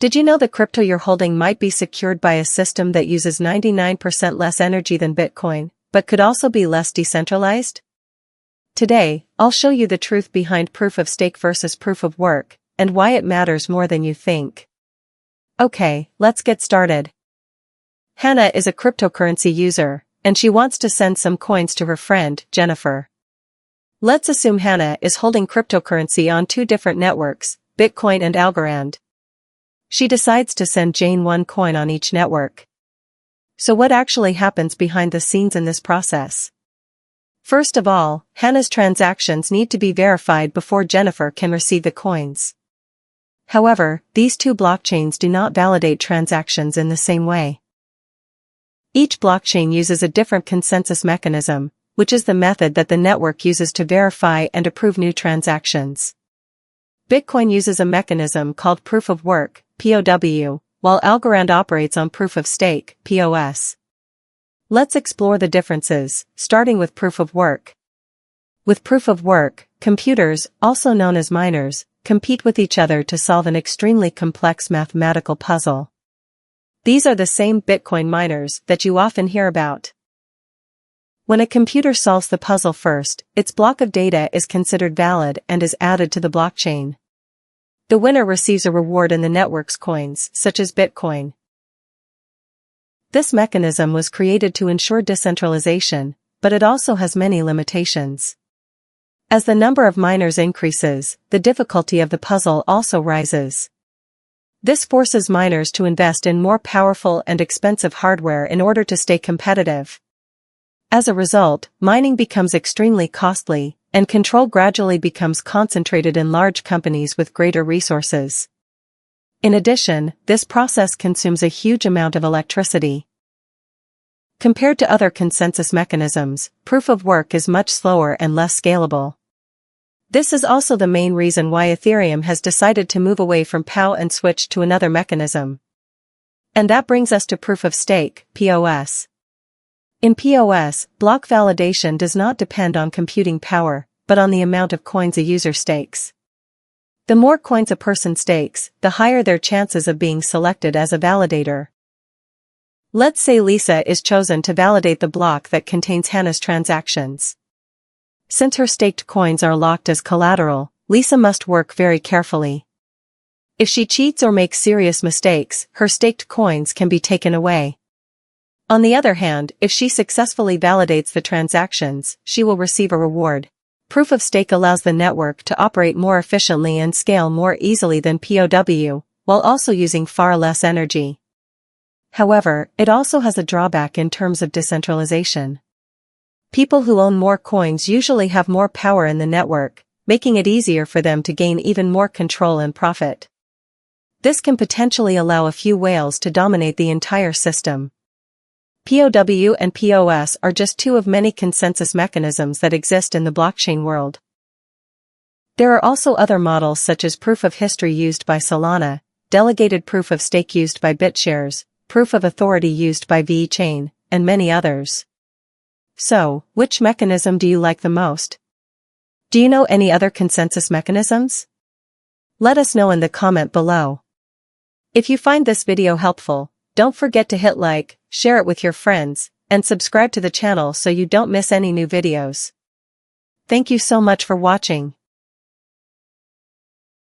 Did you know the crypto you're holding might be secured by a system that uses 99% less energy than Bitcoin, but could also be less decentralized? Today, I'll show you the truth behind proof of stake versus proof of work, and why it matters more than you think. Okay, let's get started. Hanna is a cryptocurrency user, and she wants to send some coins to her friend, Jennifer. Let's assume Hanna is holding cryptocurrency on two different networks, Bitcoin and Algorand. She decides to send Jane one coin on each network. So what actually happens behind the scenes in this process? First of all, Hanna's transactions need to be verified before Jennifer can receive the coins. However, these two blockchains do not validate transactions in the same way. Each blockchain uses a different consensus mechanism, which is the method that the network uses to verify and approve new transactions. Bitcoin uses a mechanism called proof of work, PoW, while Algorand operates on proof of stake, PoS. Let's explore the differences, starting with proof of work. With proof of work, computers, also known as miners, compete with each other to solve an extremely complex mathematical puzzle. These are the same Bitcoin miners that you often hear about. When a computer solves the puzzle first, its block of data is considered valid and is added to the blockchain. The winner receives a reward in the network's coins, such as Bitcoin. This mechanism was created to ensure decentralization, but it also has many limitations. As the number of miners increases, the difficulty of the puzzle also rises. This forces miners to invest in more powerful and expensive hardware in order to stay competitive. As a result, mining becomes extremely costly, and control gradually becomes concentrated in large companies with greater resources. In addition, this process consumes a huge amount of electricity. Compared to other consensus mechanisms, proof of work is much slower and less scalable. This is also the main reason why Ethereum has decided to move away from PoW and switch to another mechanism. And that brings us to proof of stake, PoS. In PoS, block validation does not depend on computing power, but on the amount of coins a user stakes. The more coins a person stakes, the higher their chances of being selected as a validator. Let's say Lisa is chosen to validate the block that contains Hanna's transactions. Since her staked coins are locked as collateral, Lisa must work very carefully. If she cheats or makes serious mistakes, her staked coins can be taken away. On the other hand, if she successfully validates the transactions, she will receive a reward. Proof of stake allows the network to operate more efficiently and scale more easily than PoW, while also using far less energy. However, it also has a drawback in terms of decentralization. People who own more coins usually have more power in the network, making it easier for them to gain even more control and profit. This can potentially allow a few whales to dominate the entire system. PoW and PoS are just two of many consensus mechanisms that exist in the blockchain world. There are also other models such as proof of history used by Solana, delegated proof of stake used by BitShares, proof of authority used by VeChain, and many others. So, which mechanism do you like the most? Do you know any other consensus mechanisms? Let us know in the comment below. If you find this video helpful, don't forget to hit like, share it with your friends, and subscribe to the channel so you don't miss any new videos. Thank you so much for watching.